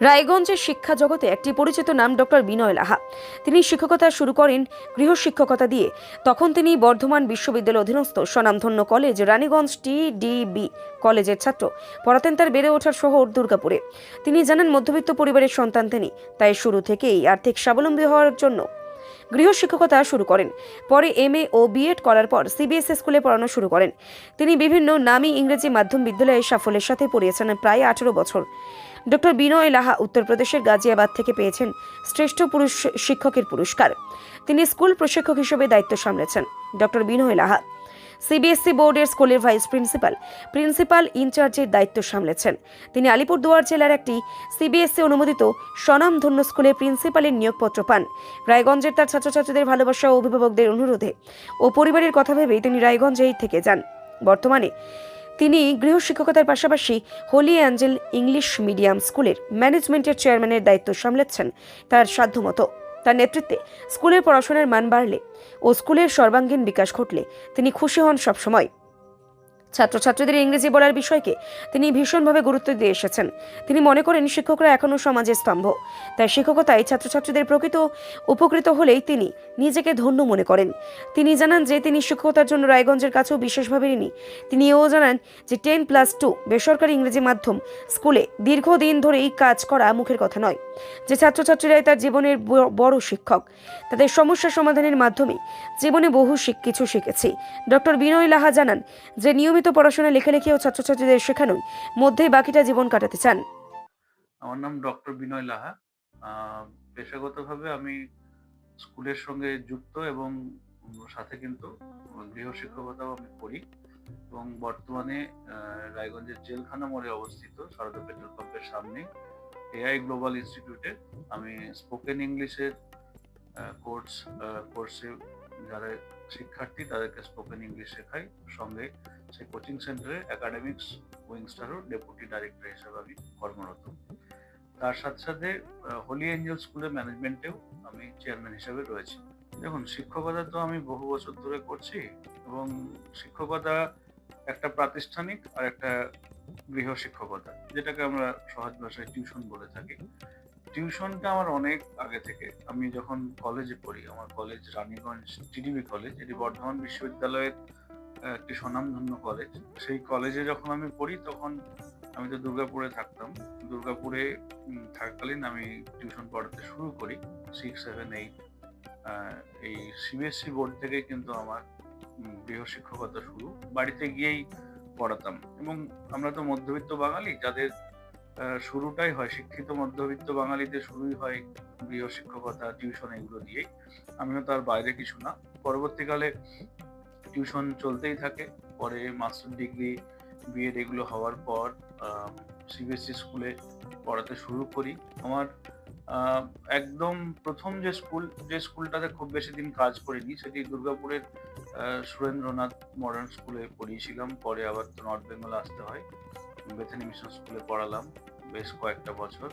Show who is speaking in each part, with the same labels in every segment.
Speaker 1: রায়গঞ্জের শিক্ষা জগতে একটি পরিচিত নাম ডক্টর বিনয় লাহা। তিনি শিক্ষকতা শুরু করেন গৃহশিক্ষকতা দিয়ে। তখন তিনি বর্ধমান বিশ্ববিদ্যালয় অধীনস্থ স্বনামধন্য কলেজ রানীগঞ্জ TDB কলেজের ছাত্র। পড়াতেন তার বেড়ে ওঠার শহর দুর্গাপুরে। তিনি জানান, মধ্যবিত্ত পরিবারের সন্তান তিনি, তাই শুরু থেকেই আর্থিক স্বাবলম্বী হওয়ার জন্য গৃহশিক্ষকতা শুরু করেন। পরে MA ও B.Ed করার পর CBSE স্কুলে পড়ানো শুরু করেন। তিনি বিভিন্ন নামী ইংরেজি মাধ্যম বিদ্যালয়ে সাফল্যের সাথে পড়িয়েছেন প্রায় 18 বছর। ডক্টর বিনয় লাহা উত্তরপ্রদেশের গাজিয়াবাদ থেকে পেয়েছেন শ্রেষ্ঠ পুরুষ শিক্ষকের পুরস্কার। তিনি স্কুল প্রশিক্ষক হিসেবে দায়িত্ব সামলেছেন। ডক্টর বিনয় লাহা CBSE বোর্ডের স্কুলের ভাইস প্রিন্সিপাল ইনচার্জের দায়িত্ব সামলেছেন। তিনি আলিপুরদুয়ার জেলার একটি CBSE অনুমোদিত স্বনামধন্য স্কুলে প্রিন্সিপালের নিয়োগপত্র পান। রায়গঞ্জের তার ছাত্রছাত্রীদের ভালোবাসা ও অভিভাবকদের অনুরোধে ও পরিবারের কথা ভেবেই তিনি রায়গঞ্জেই থেকে যান। বর্তমানে তিনি গৃহশিক্ষকতার পাশাপাশি হোলি অ্যাঞ্জেল ইংলিশ মিডিয়াম স্কুলের ম্যানেজমেন্টের চেয়ারম্যানের দায়িত্ব সামলাচ্ছেন। তার সাধ্যমতো তার নেতৃত্বে স্কুলের পড়াশোনার মান বাড়লে ও স্কুলের সর্বাঙ্গীন বিকাশ ঘটলে তিনি খুশি হন সবসময়। ছাত্রছাত্রীদের ইংরেজি বলার বিষয়কে তিনি ভীষণভাবে গুরুত্ব দিয়ে এসেছেন। তিনি মনে করেন শিক্ষকরা এখনও সমাজের স্তম্ভ, তাই শিক্ষকতায় ছাত্রছাত্রীদের প্রকৃত উপকৃত হলেই তিনি নিজেকে ধন্য মনে করেন। তিনি জানান যে তিনি শিক্ষকতার জন্য রায়গঞ্জের কাছেও বিশেষভাবে ঋণী। তিনি এও জানান যে 10+2 বেসরকারি ইংরেজি মাধ্যম স্কুলে দীর্ঘদিন ধরেই কাজ করা মুখের কথা নয়। যে ছাত্রছাত্রীরাই তার জীবনের বড় শিক্ষক, তাদের সমস্যা সমাধানের মাধ্যমে জীবনে বহু কিছু শিখেছি। ডক্টর বিনয় লাহা জানান যে নিয়মিত পড়াশোনা, লেখালেখি ও ছাত্রছাত্রীদের শেখানোর মধ্যেই বাকিটা জীবন কাটাতে চান।
Speaker 2: আমার নাম ডক্টর বিনয় লাহা। পেশাগতভাবে আমি স্কুলের সঙ্গে যুক্ত এবং সাথে কিন্তু গৃহশিক্ষকতাও আমি করি এবং বর্তমানে রায়গঞ্জের জেলখানা মোড়ে অবস্থিত সারদা পেট্রোল পাম্পের সামনে AI গ্লোবাল ইনস্টিটিউটে আমি স্পোকেন ইংলিশের কোর্সে যারা শিক্ষার্থী তাদেরকে স্পোকেন ইংলিশ শেখাই। সঙ্গে সেই কোচিং সেন্টারে একাডেমিক্স উইংস্টারও ডেপুটি ডাইরেক্টর হিসেবে আমি কর্মরত। তার সাথে সাথে হোলি এঞ্জেল স্কুলের ম্যানেজমেন্টেও আমি চেয়ারম্যান হিসেবে রয়েছি। দেখুন, শিক্ষকতা তো আমি বহু বছর ধরে করছি এবং শিক্ষকতা একটা প্রাতিষ্ঠানিক আর একটা গৃহ শিক্ষকতা, যেটাকে আমরা সহজ ভাষায় টিউশন বলে থাকি। টিউশনটা আমার অনেক আগে থেকে, আমি যখন কলেজে পড়ি, আমার কলেজ রানীগঞ্জ TDB কলেজ, এটি বর্ধমান বিশ্ববিদ্যালয়ের একটি স্বনামধন্য কলেজ। সেই কলেজে যখন আমি পড়ি তখন আমি তো দুর্গাপুরে থাকতাম। দুর্গাপুরে থাকাকালীন আমি টিউশন পড়াতে শুরু করি 6, 7, 8। এই CBSE বোর্ড থেকেই কিন্তু আমার গৃহশিক্ষকতা শুরু। বাড়িতে গিয়েই পড়াতাম এবং আমরা তো মধ্যবিত্ত বাঙালি, যাদের শুরুটাই হয়, শিক্ষিত মধ্যবিত্ত বাঙালিদের শুরুই হয় গৃহশিক্ষকতা, টিউশন এগুলো দিয়েই। আমিও তার বাইরে কিছু না। পরবর্তীকালে টিউশন চলতেই থাকে। পরে মাস্টার ডিগ্রি, B.Ed এগুলো হওয়ার পর CBSE স্কুলে পড়াতে শুরু করি। আমার একদম প্রথম যে স্কুলটাতে খুব বেশি দিন কাজ করিনি, সেটি দুর্গাপুরের সুরেন্দ্রনাথ মডার্ন স্কুলে পড়িয়েছিলাম। পরে আবার তো নর্থ বেঙ্গলে আসতে হয়। বেথেনি মিশন স্কুলে পড়ালাম বেশ কয়েকটা বছর।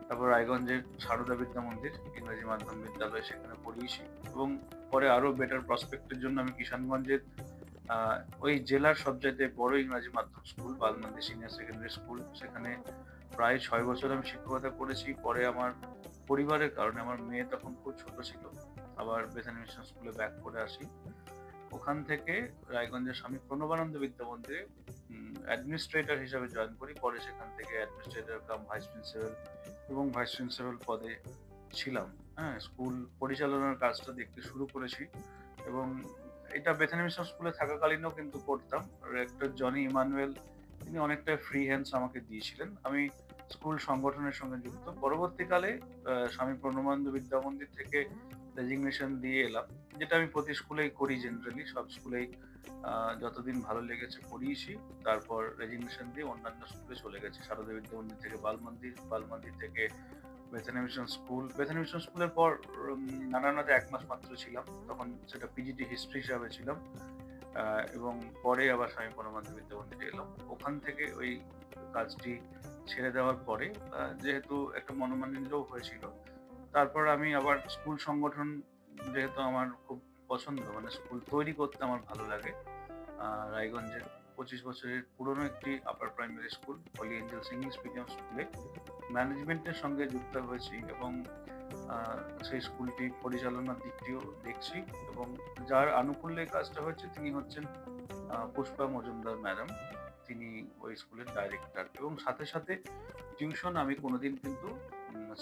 Speaker 2: তারপর রায়গঞ্জের সারদা বিদ্যা মন্দির ইংরেজি মাধ্যম বিদ্যালয়, সেখানে পড়িয়েছি এবং পরে আরো বেটার প্রসপেক্টের জন্য আমি কিষানগঞ্জের ওই জেলার সবচাইতে বড় ইংরাজি মাধ্যম স্কুল বালমান্দি সিনিয়র সেকেন্ডারি স্কুল, সেখানে প্রায় 6 বছর আমি শিক্ষকতা করেছি। পরে আমার পরিবারের কারণে, আমার মেয়ে তখন খুব ছোট ছিল, আবার বেথেনি মিশন স্কুলে ব্যাক করে আসি। ওখান থেকে রায়গঞ্জের স্বামী প্রণবানন্দ বিদ্যা মন্দিরে অ্যাডমিনিস্ট্রেটর হিসেবে জয়েন করি। পরে সেখান থেকে অ্যাডমিনিস্ট্রেটর কাম ভাইস প্রিন্সিপাল এবং ভাইস প্রিন্সিপাল পদে ছিলাম। স্কুল পরিচালনার কাজটা দেখতে শুরু করেছি এবং এটা বেথেনি মিশন স্কুলে থাকাকালীনও কিন্তু করতাম। রেক্টর জনি ইমানুয়েল তিনি অনেকটা ফ্রি হ্যান্ডস আমাকে দিয়েছিলেন। আমি স্কুল সংগঠনের সঙ্গে যুক্ত। পরবর্তীকালে স্বামী প্রণবানন্দ বিদ্যা মন্দির থেকে রেজিগনেশন দিয়ে এলাম, যেটা আমি প্রতি স্কুলেই করি। জেনারেলি সব স্কুলেই যতদিন ভালো লেগেছে পড়িয়েছি। তারপর রেজিগনেশন দিয়ে অন্যান্য স্কুলে চলে গেছি। সারদা বিদ্যা মন্দির থেকে বালমন্দির থেকে বেথেনি মিশন স্কুলের পর নারায়ণাতে 1 মাস মাত্র ছিলাম, তখন সেটা PGT হিস্ট্রি হিসাবে ছিলাম। এবং পরে আবার স্বামী প্রণবানন্দ বিদ্যা মন্দিরে এলাম। ওখান থেকে ওই কাজটি ছেড়ে দেওয়ার পরে যেহেতু একটা মনোমালিন্যও হয়েছিল, তারপর আমি আবার স্কুল সংগঠন, যেহেতু আমার খুব পছন্দ, মানে স্কুল তৈরি করতে আমার ভালো লাগে। রায়গঞ্জের 25 বছরের পুরনো একটি upper primary school Holy Angels English medium স্কুলে ম্যানেজমেন্টের সঙ্গে যুক্ত হয়েছি এবং সেই স্কুলটি পরিচালনার দিকটিও দেখছি এবং যার আনুকূল্যে এই কাজটা হচ্ছে তিনি হচ্ছেন পুষ্পা মজুমদার ম্যাডাম। তিনি ওই স্কুলের ডাইরেক্টর এবং সাথে সাথে টিউশন আমি কোনোদিন কিন্তু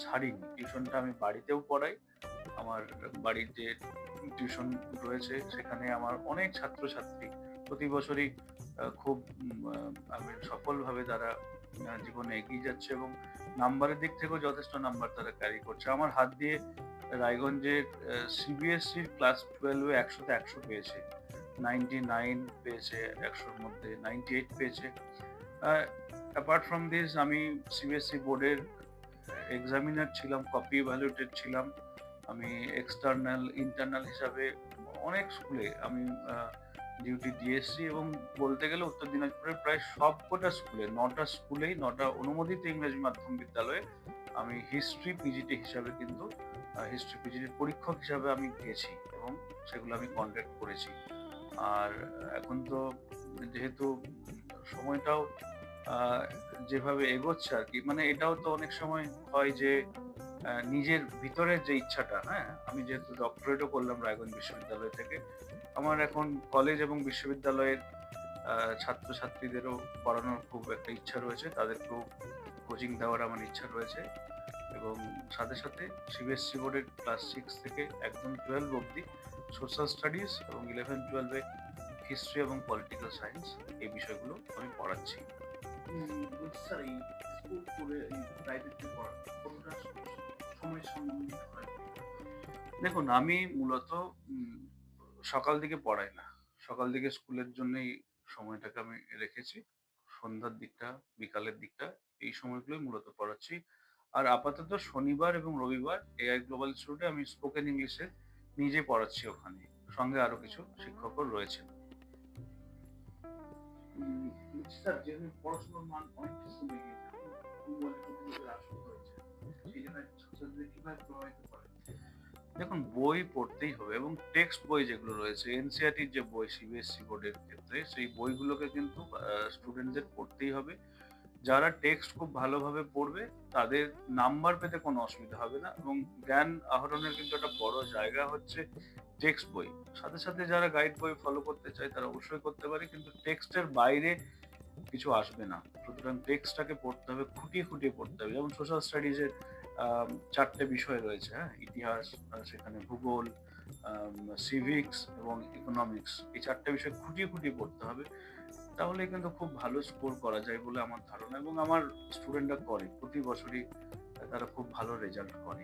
Speaker 2: ছাড়িনি। টিউশনটা আমি বাড়িতেও পড়াই। আমার বাড়ির যে টিউশন রয়েছে সেখানে আমার অনেক ছাত্রছাত্রী প্রতি বছরই খুব আমি সফলভাবে তারা জীবনে এগিয়ে যাচ্ছে এবং নাম্বারের দিক থেকেও যথেষ্ট নাম্বার তারা ক্যারি করছে। আমার হাত দিয়ে রায়গঞ্জের সিবিএসসির ক্লাস 12 এ 100 তে 100 পেয়েছে। 99 পেয়েছে, 100 র মধ্যে 98 পেয়েছে। অ্যাপার্ট ফ্রম দিস আমি সিবিএসসি বোর্ডের এক্সামিনার ছিলাম, কপি ইভ্যালুয়েটেড ছিলাম। আমি এক্সটার্নাল, ইন্টারনাল হিসাবে অনেক স্কুলে আমি ডিউটি দিয়ে এসেছি এবং বলতে গেলে উত্তর দিনাজপুরের প্রায় সবকটা স্কুলে 9টা স্কুলেই 9টা অনুমোদিত ইংরেজি মাধ্যম বিদ্যালয়ে আমি হিস্ট্রি পিজিটি হিসাবে কিন্তু হিস্ট্রি পিজিটির পরীক্ষক হিসাবে আমি গেছি এবং সেগুলো আমি কন্ডাক্ট করেছি। আর এখন তো যেহেতু সময়টাও যেভাবে এগোচ্ছে আর কি, মানে এটাও তো অনেক সময় হয় যে নিজের ভিতরের যে ইচ্ছাটা, হ্যাঁ, আমি যেহেতু ডক্টরেটও করলাম রায়গঞ্জ বিশ্ববিদ্যালয় থেকে, আমার এখন কলেজ এবং বিশ্ববিদ্যালয়ের ছাত্রছাত্রীদেরও পড়ানোর খুব একটা ইচ্ছা রয়েছে, তাদেরকেও কোচিং দেওয়ার আমার ইচ্ছা রয়েছে এবং সাথে সাথে সিবিএসসি বোর্ডের ক্লাস 6 থেকে একদম 12 অবধি সোশ্যাল স্টাডিজ এবং 11-12 হিস্ট্রি এবং পলিটিক্যাল সায়েন্স এই বিষয়গুলো আমি পড়াচ্ছি।
Speaker 3: স্যার এই স্কুল করে এই প্রাইভেটে পড়া কতটা সময় সম্বন্ধে হয়?
Speaker 2: দেখুন, আমি মূলত সকাল দিকে পড়াই না। সকাল দিকে স্কুলের জন্যই সময়টাকে আমি রেখেছি। সন্ধ্যার দিকটা, বিকালের দিকটা এই সময়গুলোই মূলত পড়াচ্ছি। আর আপাতত শনিবার এবং রবিবার এআই গ্লোবাল ইনস্টিটিউটে আমি স্পোকেন ইংলিশে নিজে পড়াচ্ছি ওখানে। সঙ্গে আরো কিছু শিক্ষকও রয়েছেন।
Speaker 3: স্যার যেহেতু পড়াশোনার মান অনেকটা কমে গিয়েছে, মোবাইলে প্রতিযোগিতার আসক্ত হয়েছে, সেই জন্য ছাত্রছাত্রীদের কিভাবে প্রভাবিত করে?
Speaker 2: দেখুন, বই পড়তেই হবে এবং টেক্সট বই যেগুলো রয়েছে, এনসিইআরটির যে বই সিবিএসসি বোর্ডের ক্ষেত্রে, সেই বইগুলোকে কিন্তু স্টুডেন্টদের পড়তেই হবে। যারা টেক্সট খুব ভালোভাবে পড়বে তাদের নাম্বার পেতে কোনো অসুবিধা হবে না এবং জ্ঞান আহরণের কিন্তু একটা বড় জায়গা হচ্ছে টেক্সট বই। সাথে সাথে যারা গাইড বই ফলো করতে চায় তারা অবশ্যই করতে পারে, কিন্তু টেক্সটের বাইরে কিছু আসবে না। সুতরাং টেক্সটটাকে পড়তে হবে, খুঁটিয়ে খুঁটিয়ে পড়তে হবে। যেমন সোশ্যাল স্টাডিজের 4টে বিষয় রয়েছে, হ্যাঁ, ইতিহাস, সেখানে ভূগোল, সিভিক্স এবং ইকোনমিক্স, এই 4টে বিষয় খুঁটিয়ে খুঁটিয়ে পড়তে হবে। তাহলে কিন্তু খুব ভালো স্কোর করা যায় বলে আমার ধারণা এবং আমার স্টুডেন্টরা করে, প্রতি বছরই তারা খুব ভালো রেজাল্ট করে।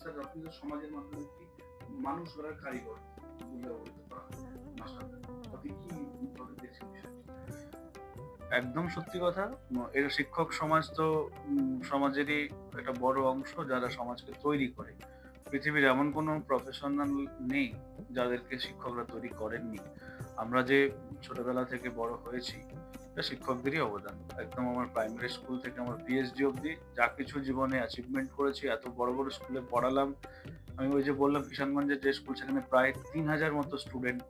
Speaker 3: স্যার আপনি তো সমাজের মাধ্যমে কি মানুষ গড়ার কারিগর বলে অভিহিত করা হয় মাস্টারদের, আপনি কি ভাবে দেখছেন বিষয়টি?
Speaker 2: একদম সত্যি কথা। এর শিক্ষক সমাজ তো সমাজেরই একটা বড় অংশ যারা সমাজকে তৈরি করে। পৃথিবীর এমন কোনো প্রফেশনাল নেই যাদেরকে শিক্ষকরা তৈরি করেননি। আমরা যে ছোটবেলা থেকে বড় হয়েছি এটা শিক্ষকদেরই অবদান। একদম আমার প্রাইমারি স্কুল থেকে আমার পিএইচডি অবধি যা কিছু জীবনে অ্যাচিভমেন্ট করেছি, এত বড় বড় স্কুলে পড়ালাম। আমি ওই যে বললাম কিষানগঞ্জের যে স্কুল, সেখানে প্রায় 3000 মতো স্টুডেন্ট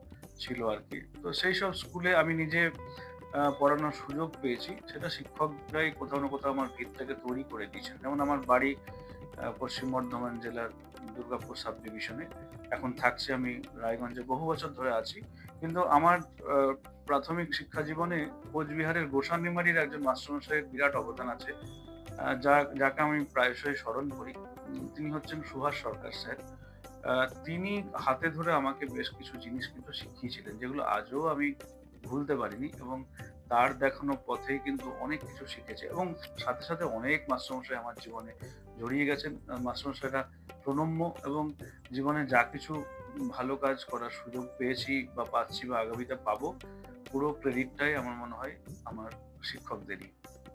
Speaker 2: ছিল আর কি। তো সেই সব স্কুলে আমি নিজে পড়ানোর সুযোগ পেয়েছি, সেটা শিক্ষকরাই কোথাও না কোথাও আমার ভিতটাকে তৈরি করে দিয়েছেন। যেমন আমার বাড়ি পশ্চিম বর্ধমান জেলার দুর্গাপুর সাব ডিভিশনে, এখন থাকছি আমি রায়গঞ্জে, বহু বছর ধরে আছি। কিন্তু আমার প্রাথমিক শিক্ষা জীবনে কোচবিহারের গোসানিমারির একজন মাস্টারমশাইয়ের বিরাট অবদান আছে, যাকে আমি প্রায়শই স্মরণ করি। তিনি হচ্ছেন সুভাষ সরকার স্যার। তিনি হাতে ধরে আমাকে বেশ কিছু জিনিস কিন্তু শিখিয়েছিলেন, যেগুলো আজও আমি ভুলতে পারিনি এবং তার দেখানো পথেই কিন্তু অনেক কিছু শিখেছে এবং সাথে সাথে অনেক মাস্টারমশাই আমার জীবনে জড়িয়ে গেছেন। মাস্টারমশাইরা প্রণম্য এবং জীবনে যা কিছু ভালো কাজ করার সুযোগ পেয়েছি বা পাচ্ছি বা আগামীতে পাবো, পুরো ক্রেডিটটাই আমার মনে হয় আমার শিক্ষকদেরই।